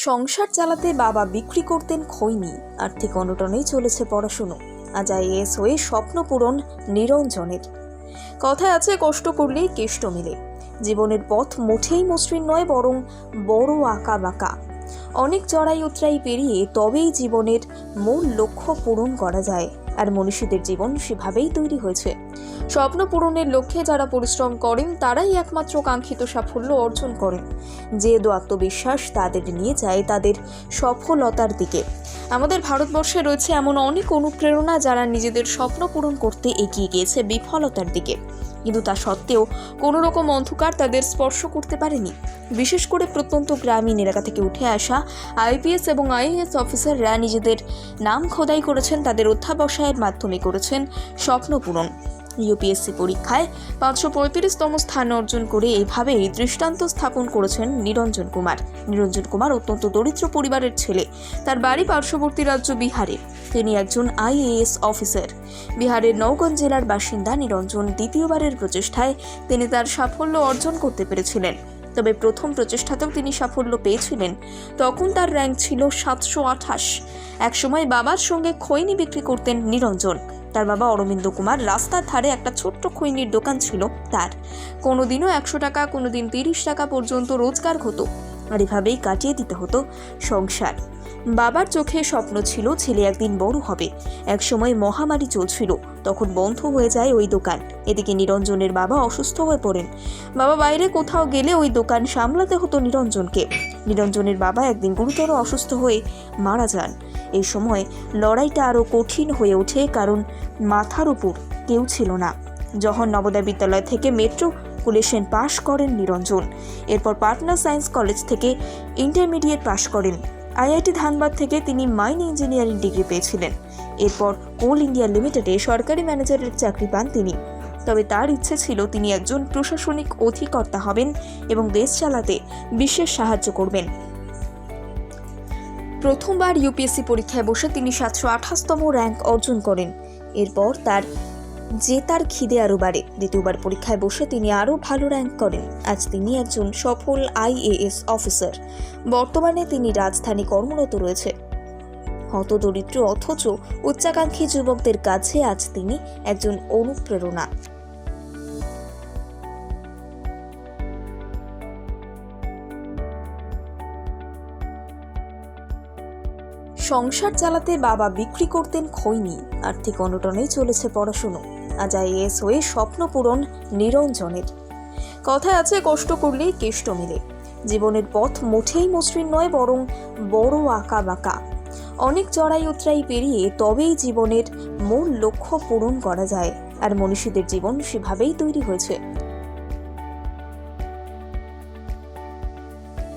সংসার চালাতে বাবা বিক্রি করতেন খৈনি, আর্থিক অনটনেই চলেছে পড়াশুনো। আজ আইএএস হয়ে স্বপ্ন পূরণ নিরঞ্জনের। কথায় আছে, কষ্ট করলেই কেষ্ট মেলে। জীবনের পথ মোটেই মসৃণ নয়, বরং বড় আঁকা বাঁকা। অনেক চড়াই উতরাই পেরিয়ে তবেই জীবনের মূল লক্ষ্য পূরণ করা যায়। আর মনীষীদের জীবন সেভাবেই তৈরি হয়েছে। স্বপ্ন পূরণের লক্ষ্যে যারা পরিশ্রম করেন তারাই একমাত্র কাঙ্ক্ষিত সাফল্য অর্জন করেন। যে আত্মবিশ্বাস তাদের নিয়ে যায় তাদের সফলতার দিকে। আমাদের ভারতবর্ষে রয়েছে এমন অনেক অনুপ্রেরণা যারা নিজেদের স্বপ্ন পূরণ করতে এগিয়ে গিয়েছে বিফলতার দিকে, কিন্তু তা সত্ত্বেও কোনো রকম অন্ধকার তাদের স্পর্শ করতে পারেনি। বিশেষ করে প্রত্যন্ত গ্রামীণ এলাকা থেকে উঠে আসা আইপিএস এবং আইএএস অফিসাররা নিজেদের নাম খোদাই করেছেন, তাদের অধ্যাবসায়ের মাধ্যমে করেছেন স্বপ্ন পূরণ। ইউপিএসসি পরীক্ষায় 535তম স্থান অর্জন করে এভাবেই দৃষ্টান্ত স্থাপন করেছেন নিরঞ্জন কুমার। নিরঞ্জন কুমার অত্যন্ত দরিদ্র পরিবারের ছেলে। তার বাড়ি পার্শ্ববর্তী রাজ্য বিহারে। তিনি একজন আইএএস অফিসার। বিহারের নওগাঁ জেলার বাসিন্দা নিরঞ্জন দ্বিতীয়বারের প্রচেষ্টায় তিনি তার সাফল্য অর্জন করতে পেরেছিলেন। তবে প্রথম প্রচেষ্টাতেও তিনি সাফল্য পেয়েছিলেন। তখন তার র্যাঙ্ক ছিল 728। একসময় বাবার সঙ্গে খৈনি বিক্রি করতেন নিরঞ্জন। তার বাবা অরবিন্দ কুমার রাস্তার ধারে একটা ছোট্ট খৈনির দোকান ছিল তার। কোনোদিনও 100 টাকা, কোনোদিন 30 টাকা পর্যন্ত রোজগার হতো। আর এভাবেই কাটিয়ে দিতে হতো সংসার। বাবার চোখে স্বপ্ন ছিল ছেলে একদিন বড় হবে। একসময় মহামারী চলছিল, তখন বন্ধ হয়ে যায় ওই দোকান। এদিকে নিরঞ্জনের বাবা অসুস্থ হয়ে পড়েন। বাবা বাইরে কোথাও গেলে ওই দোকান সামলাতে হতো নিরঞ্জনকে। নিরঞ্জনের বাবা একদিন গুরুতর অসুস্থ হয়ে মারা যান। এই সময় লড়াইটা আরও কঠিন হয়ে ওঠে, কারণ মাথার উপর কেউ ছিল না। জওহর নবোদয় বিদ্যালয় থেকে মেট্রিকুলেশন পাশ করেন নিরঞ্জন। এরপর পাটনা সায়েন্স কলেজ থেকে ইন্টারমিডিয়েট পাশ করেন। আইআইটি ধানবাদ থেকে তিনি মাইন ইঞ্জিনিয়ারিং ডিগ্রি পেয়েছিলেন। এরপর কোল ইন্ডিয়া লিমিটেডে সরকারি ম্যানেজারের চাকরি পান তিনি। তবে তার ইচ্ছে ছিল তিনি একজন প্রশাসনিক অধিকর্তা হবেন এবং দেশ চালাতে বিশেষ সাহায্য করবেন। প্রথমবার ইউপিএসসি পরীক্ষায় বসে তিনি 728তম র্যাঙ্ক অর্জন করেন। এরপর তার খিদে আরও বাড়ে। দ্বিতীয়বার পরীক্ষায় বসে তিনি আরও ভালো র্যাঙ্ক করেন। আজ তিনি একজন সফল আইএএস অফিসার। বর্তমানে তিনি রাজধানী কর্মরত রয়েছে। হতদরিদ্র অথচ উচ্চাকাঙ্ক্ষী যুবকদের কাছে আজ তিনি একজন অনুপ্রেরণা। সংসার চালাতে বাবা বিক্রি করতেন খৈনি, আর্থিক অনটনেই চলেছে পড়াশুনো। আজ আইএএস হয়ে স্বপ্ন পূরণ নিরঞ্জনের। কথায় আছে, কষ্ট করলেই কেষ্ট মেলে। জীবনের পথ মোটেই মসৃণ নয়, বরং বড় আঁকা বাঁকা। অনেক চড়াই উতরাই পেরিয়ে তবেই জীবনের মূল লক্ষ্য পূরণ করা যায়। আর মনীষীদের জীবন সেভাবেই তৈরি হয়েছে।